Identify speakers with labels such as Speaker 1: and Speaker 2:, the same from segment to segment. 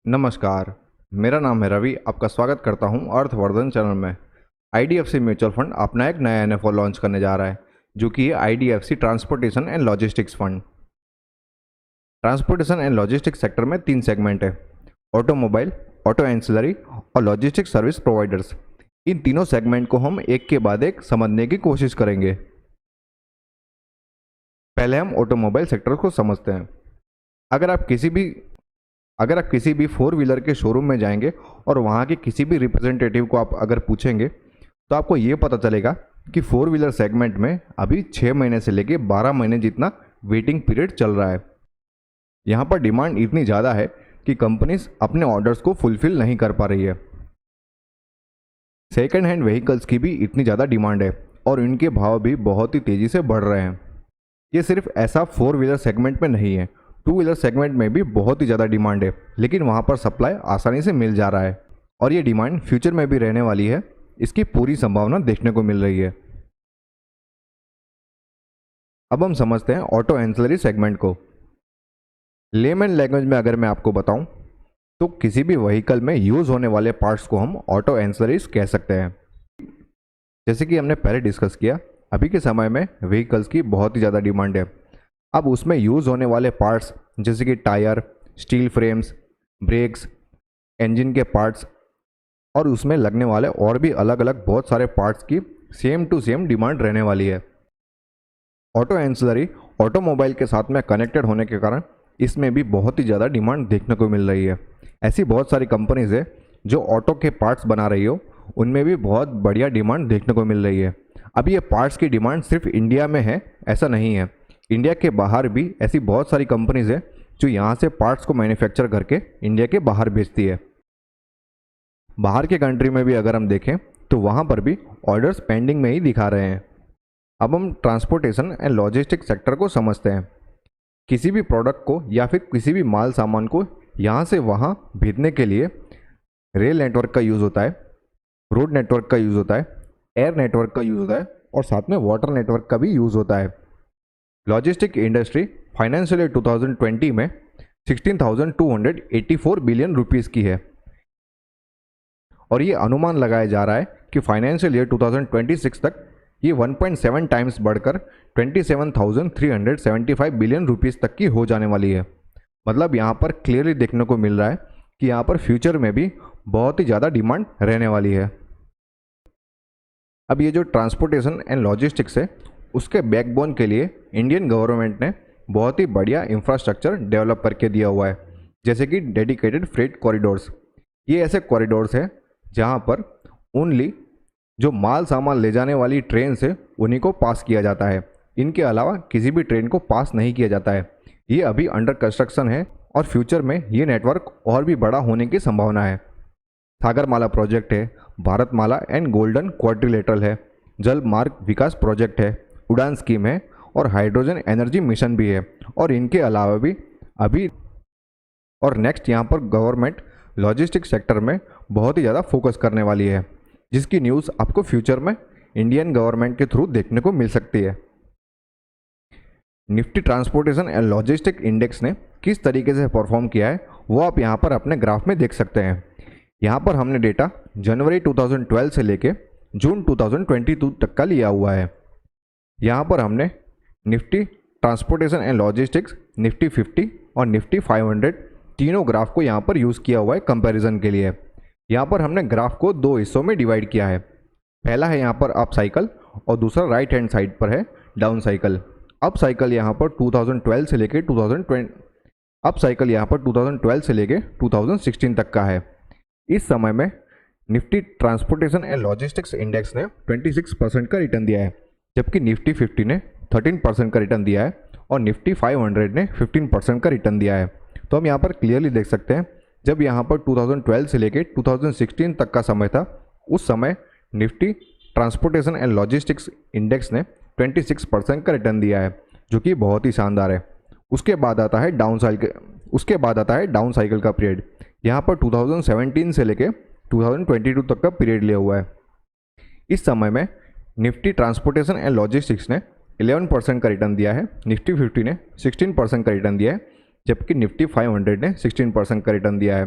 Speaker 1: नमस्कार। मेरा नाम है रवि। आपका स्वागत करता हूं अर्थवर्धन चैनल में। आईडीएफसी म्यूचुअल फंड अपना एक नया एनएफओ लॉन्च करने जा रहा है, जो कि है IDFC transportation and logistics fund. Transportation and logistics sector में 3 सेगमेंट है: ऑटोमोबाइल, ऑटो एंसिलरी और लॉजिस्टिक्स सर्विस प्रोवाइडर्स। इन तीनों सेगमेंट को हम एक के बाद एक समझने की कोशिश करेंगे। पहले हम ऑटोमोबाइल सेक्टर को समझते हैं। अगर आप किसी भी 4 व्हीलर के शोरूम में जाएंगे और वहाँ के किसी भी रिप्रेजेंटेटिव को आप अगर पूछेंगे, तो आपको ये पता चलेगा कि 4 व्हीलर सेगमेंट में अभी 6 महीने से लेके 12 महीने जितना वेटिंग पीरियड चल रहा है। यहाँ पर डिमांड इतनी ज़्यादा है कि कंपनीज अपने ऑर्डर्स को फुलफिल नहीं कर पा रही है। सेकेंड हैंड व्हीकल्स की भी इतनी ज़्यादा डिमांड है और इनके भाव भी बहुत ही तेज़ी से बढ़ रहे हैं। ये सिर्फ ऐसा 4 व्हीलर सेगमेंट में नहीं है, 2 व्हीलर सेगमेंट में भी बहुत ही ज़्यादा डिमांड है, लेकिन वहाँ पर सप्लाई आसानी से मिल जा रहा है और ये डिमांड फ्यूचर में भी रहने वाली है। इसकी पूरी संभावना देखने को मिल रही है। अब हम समझते हैं ऑटो एंसिलरी सेगमेंट को। लेमन लैंग्वेज में अगर मैं आपको बताऊं, तो किसी भी व्हीकल में यूज़ होने वाले पार्ट्स को हम ऑटो एंसिलरीज कह सकते हैं। जैसे कि हमने पहले डिस्कस किया, अभी के समय में व्हीकल्स की बहुत ही ज़्यादा डिमांड है। अब उसमें यूज़ होने वाले पार्ट्स जैसे कि tyre, steel frames, brakes, engine के पार्ट्स और उसमें लगने वाले और भी अलग अलग बहुत सारे पार्ट्स की सेम टू सेम डिमांड रहने वाली है। ऑटो एंसिलरी ऑटोमोबाइल के साथ में कनेक्टेड होने के कारण इसमें भी बहुत ही ज़्यादा डिमांड देखने को मिल रही है। ऐसी बहुत सारी कंपनीज है जो ऑटो के पार्ट्स बना रही हो, उनमें भी बहुत बढ़िया डिमांड देखने को मिल रही है। अब ये पार्ट्स की डिमांड सिर्फ इंडिया में है ऐसा नहीं है, इंडिया के बाहर भी ऐसी बहुत सारी कंपनीज है जो यहाँ से पार्ट्स को मैन्युफैक्चर करके इंडिया के बाहर बेचती है। बाहर के कंट्री में भी अगर हम देखें तो वहाँ पर भी ऑर्डर्स पेंडिंग में ही दिखा रहे हैं। अब हम ट्रांसपोर्टेशन एंड लॉजिस्टिक्स सेक्टर को समझते हैं। किसी भी प्रोडक्ट को या फिर किसी भी माल सामान को यहाँ से वहाँ भेजने के लिए रेल नेटवर्क का यूज़ होता है, रोड नेटवर्क का यूज़ होता है, एयर नेटवर्क का यूज़ होता है और साथ में वाटर नेटवर्क का भी यूज़ होता है। लॉजिस्टिक इंडस्ट्री फाइनेंशियल ईयर 2020 में 16,284 बिलियन रुपीस की है और ये अनुमान लगाया जा रहा है कि फाइनेंशियल ईयर 2026 तक ये 1.7 टाइम्स बढ़कर 27,375 बिलियन रुपीस तक की हो जाने वाली है। मतलब यहाँ पर क्लियरली देखने को मिल रहा है कि यहाँ पर फ्यूचर में भी बहुत ही ज़्यादा डिमांड रहने वाली है। अब ये जो ट्रांसपोर्टेशन एंड लॉजिस्टिक्स है, उसके बैकबोन के लिए इंडियन गवर्नमेंट ने बहुत ही बढ़िया इंफ्रास्ट्रक्चर डेवलप करके दिया हुआ है, जैसे कि डेडिकेटेड फ्रेट कॉरिडोर्स। ये ऐसे कॉरिडोर्स हैं जहाँ पर ओनली जो माल सामान ले जाने वाली ट्रेन से उन्हीं को पास किया जाता है, इनके अलावा किसी भी ट्रेन को पास नहीं किया जाता है। ये अभी अंडर कंस्ट्रक्शन है और फ्यूचर में ये नेटवर्क और भी बड़ा होने की संभावना है। सागरमाला प्रोजेक्ट है, भारतमाला एंड गोल्डन क्वाड्रिलेटरल है, जल मार्ग विकास प्रोजेक्ट है, उड़ान स्कीम है और हाइड्रोजन एनर्जी मिशन भी है। और इनके अलावा भी अभी और नेक्स्ट यहाँ पर गवर्नमेंट लॉजिस्टिक्स सेक्टर में बहुत ही ज़्यादा फोकस करने वाली है, जिसकी न्यूज़ आपको फ्यूचर में इंडियन गवर्नमेंट के थ्रू देखने को मिल सकती है। Nifty transportation and logistic index ने किस तरीके से परफॉर्म किया है वो आप यहाँ पर अपने ग्राफ में देख सकते हैं। यहाँ पर हमने डेटा जनवरी 2012 से लेके जून 2022 तक का लिया हुआ है। यहाँ पर हमने Nifty transportation and logistics, Nifty 50 और निफ्टी 500 तीनों ग्राफ को यहाँ पर यूज़ किया हुआ है कंपैरिजन के लिए। यहाँ पर हमने ग्राफ को 2 हिस्सों में डिवाइड किया है। पहला है यहाँ पर अप साइकिल और दूसरा राइट हैंड साइड पर है डाउन साइकिल। अप साइकिल यहाँ पर 2012 से लेके 2016 तक का है। इस समय में Nifty transportation and logistics index ने 26% का रिटर्न दिया है, जबकि निफ्टी 50 ने 13% का रिटर्न दिया है और निफ्टी 500 ने 15% का रिटर्न दिया है। तो हम यहाँ पर क्लियरली देख सकते हैं, जब यहाँ पर 2012 से लेके 2016 तक का समय था, उस समय Nifty transportation and logistics index ने 26% का रिटर्न दिया है, जो कि बहुत ही शानदार है। उसके बाद आता है डाउन साइकिल का पीरियड। यहाँ पर 2017 से लेके 2022 तक का पीरियड लिया हुआ है। इस समय में निफ्टी ट्रांसपोर्टेशन एंड लॉजिस्टिक्स ने 11% का रिटर्न दिया है, निफ्टी 50 ने 16% का रिटर्न दिया है, जबकि निफ्टी 500 ने 16% का रिटर्न दिया है।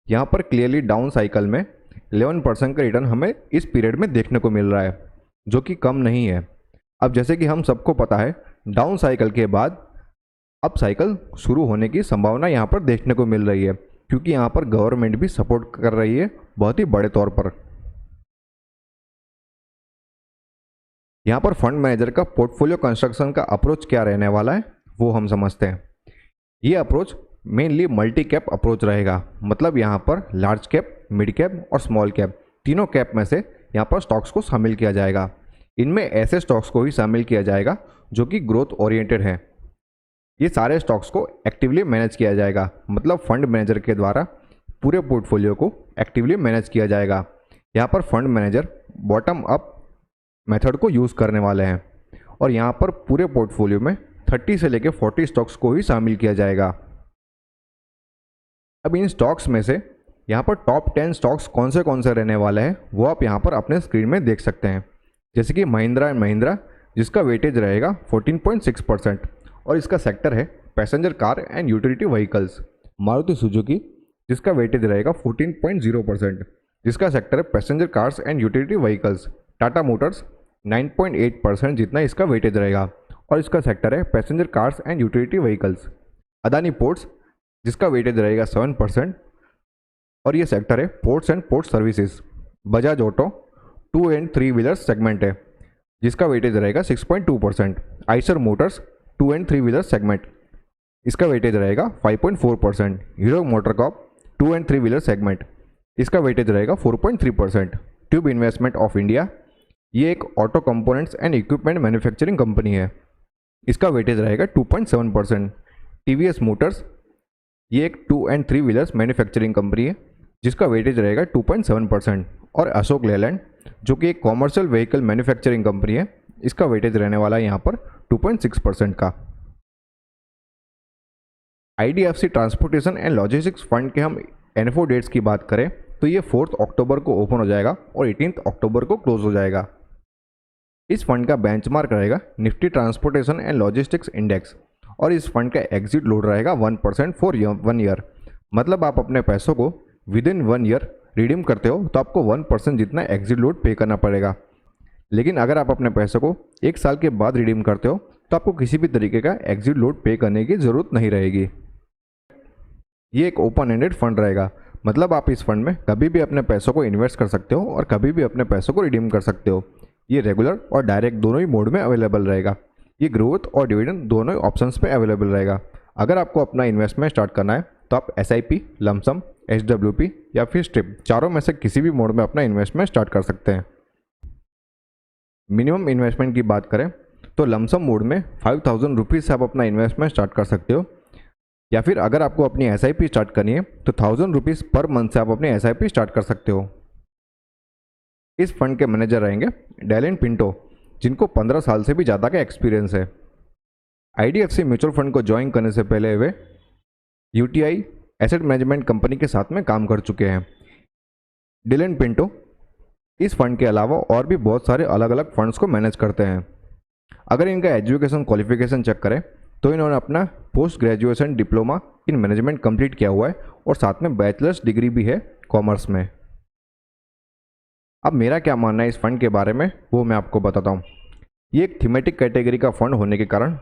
Speaker 1: यहाँ पर क्लियरली डाउन साइकिल में 11% का रिटर्न हमें इस पीरियड में देखने को मिल रहा है, जो कि कम नहीं है। अब जैसे कि हम सबको पता है, डाउन साइकिल के बाद अप साइकिल शुरू होने की संभावना यहाँ पर देखने को मिल रही है, क्योंकि यहाँ पर गवर्नमेंट भी सपोर्ट कर रही है बहुत ही बड़े तौर पर। यहाँ पर फंड मैनेजर का पोर्टफोलियो कंस्ट्रक्शन का अप्रोच क्या रहने वाला है वो हम समझते हैं। ये approach mainly multi cap approach रहेगा, मतलब यहाँ पर लार्ज कैप, मिड कैप और स्मॉल कैप तीनों कैप में से यहाँ पर स्टॉक्स को शामिल किया जाएगा। इनमें ऐसे स्टॉक्स को ही शामिल किया जाएगा जो कि ग्रोथ ओरिएंटेड हैं। ये सारे स्टॉक्स को एक्टिवली मैनेज किया जाएगा, मतलब फंड मैनेजर के द्वारा पूरे पोर्टफोलियो को एक्टिवली मैनेज किया जाएगा। यहाँ पर fund manager bottom up method को यूज़ करने वाले हैं और यहाँ पर पूरे पोर्टफोलियो में 30 से लेकर 40 स्टॉक्स को ही शामिल किया जाएगा। अब इन स्टॉक्स में से यहाँ पर टॉप 10 स्टॉक्स कौन से रहने वाले हैं वो आप यहाँ पर अपने स्क्रीन में देख सकते हैं। जैसे कि महिंद्रा एंड महिंद्रा, जिसका वेटेज रहेगा 14.6% और इसका सेक्टर है passenger car and utility vehicles. Maruti Suzuki, जिसका वेटेज रहेगा 14.0%, जिसका सेक्टर है passenger cars and utility vehicles. Tata Motors 9.8% जितना इसका वेटेज रहेगा और इसका सेक्टर है passenger cars and utility vehicles. Adani ports, जिसका वेटेज रहेगा 7% और ये सेक्टर है ports and port services. Bajaj auto 2 and 3 wheelers segment है, जिसका वेटेज रहेगा 6.2%। Eicher Motors 2 and 3 wheeler segment, इसका वेटेज रहेगा 5.4%। Hero MotoCorp 2 and 3 wheeler segment, इसका वेटेज रहेगा 4.3%। ट्यूब इन्वेस्टमेंट ऑफ इंडिया, ये एक auto components and equipment manufacturing company है, इसका वेटेज रहेगा 2.7%। टीवीएस मोटर्स, ये एक 2 एंड 3 व्हीलर्स मैन्युफैक्चरिंग कंपनी है, जिसका वेटेज रहेगा 2.7%। और अशोक लेलैंड, जो कि एक कॉमर्शियल व्हीकल मैन्युफैक्चरिंग कंपनी है, इसका वेटेज रहने वाला है यहाँ पर 2.6% का। IDFC transportation and logistics fund के हम एनएफओ डेट्स की बात करें तो ये 4 अक्टूबर को ओपन हो जाएगा और 18 अक्टूबर को क्लोज हो जाएगा। इस फंड का बेंचमार्क रहेगा Nifty transportation and logistics index और इस फंड का एग्जिट लोड रहेगा 1% फॉर 1 ईयर। मतलब आप अपने पैसों को विद इन 1 ईयर रिडीम करते हो तो आपको 1% जितना एग्जिट लोड पे करना पड़ेगा। लेकिन अगर आप अपने पैसों को 1 साल के बाद रिडीम करते हो तो आपको किसी भी तरीके का एग्जिट लोड पे करने की ज़रूरत नहीं रहेगी। ये एक ओपन एंडेड फंड रहेगा, मतलब आप इस फंड में कभी भी अपने पैसों को इन्वेस्ट कर सकते हो और कभी भी अपने पैसों को रिडीम कर सकते हो। ये रेगुलर और डायरेक्ट दोनों ही मोड में अवेलेबल रहेगा। ये ग्रोथ और डिविडेंड दोनों ही ऑप्शंस पे अवेलेबल रहेगा। अगर आपको अपना इन्वेस्टमेंट स्टार्ट करना है तो आप SIP, लमसम, SWP या फिर स्ट्रिप चारों में से किसी भी मोड में अपना इन्वेस्टमेंट स्टार्ट कर सकते हैं। मिनिमम इन्वेस्टमेंट की बात करें तो लमसम मोड में 5000 रुपीज़ से आप अपना इन्वेस्टमेंट स्टार्ट कर सकते हो, या फिर अगर आपको अपनी SIP स्टार्ट करनी है तो 1000 रुपीज़ पर मंथ से आप अपनी SIP स्टार्ट कर सकते हो। इस फंड के मैनेजर रहेंगे डेलिन पिंटो, जिनको 15 साल से भी ज़्यादा का एक्सपीरियंस है। IDFC म्यूचुअल फंड को ज्वाइन करने से पहले वे UTI एसेट मैनेजमेंट कंपनी के साथ में काम कर चुके हैं। डेलिन पिंटो इस फंड के अलावा और भी बहुत सारे अलग अलग फंड्स को मैनेज करते हैं। अगर इनका एजुकेशन क्वालिफिकेशन चेक करें तो इन्होंने अपना post graduation diploma in management complete किया हुआ है और साथ में बैचलर्स डिग्री भी है कॉमर्स में। अब मेरा क्या मानना है इस फंड के बारे में वो मैं आपको बताता हूँ। ये एक थीमेटिक कैटेगरी का फंड होने के कारण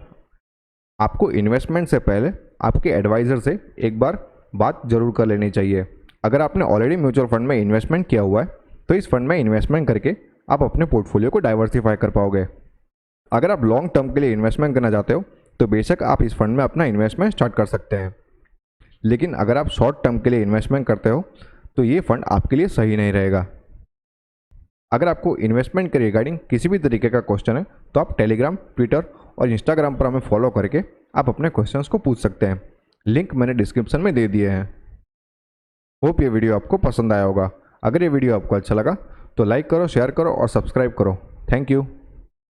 Speaker 1: आपको इन्वेस्टमेंट से पहले आपके एडवाइज़र से एक बार बात जरूर कर लेनी चाहिए। अगर आपने ऑलरेडी म्यूचुअल फंड में इन्वेस्टमेंट किया हुआ है तो इस फंड में इन्वेस्टमेंट करके आप अपने पोर्टफोलियो को डाइवर्सिफाई कर पाओगे। अगर आप लॉन्ग टर्म के लिए इन्वेस्टमेंट करना चाहते हो तो बेशक आप इस फंड में अपना इन्वेस्टमेंट स्टार्ट कर सकते हैं, लेकिन अगर आप शॉर्ट टर्म के लिए इन्वेस्टमेंट करते हो तो ये फंड आपके लिए सही नहीं रहेगा। अगर आपको इन्वेस्टमेंट के रिगार्डिंग किसी भी तरीके का क्वेश्चन है तो आप टेलीग्राम, ट्विटर और इंस्टाग्राम पर हमें फॉलो करके आप अपने क्वेश्चंस को पूछ सकते हैं। लिंक मैंने डिस्क्रिप्शन में दे दिए हैं। होप ये वीडियो आपको पसंद आया होगा। अगर ये वीडियो आपको अच्छा लगा तो लाइक करो, शेयर करो और सब्सक्राइब करो। Thank you.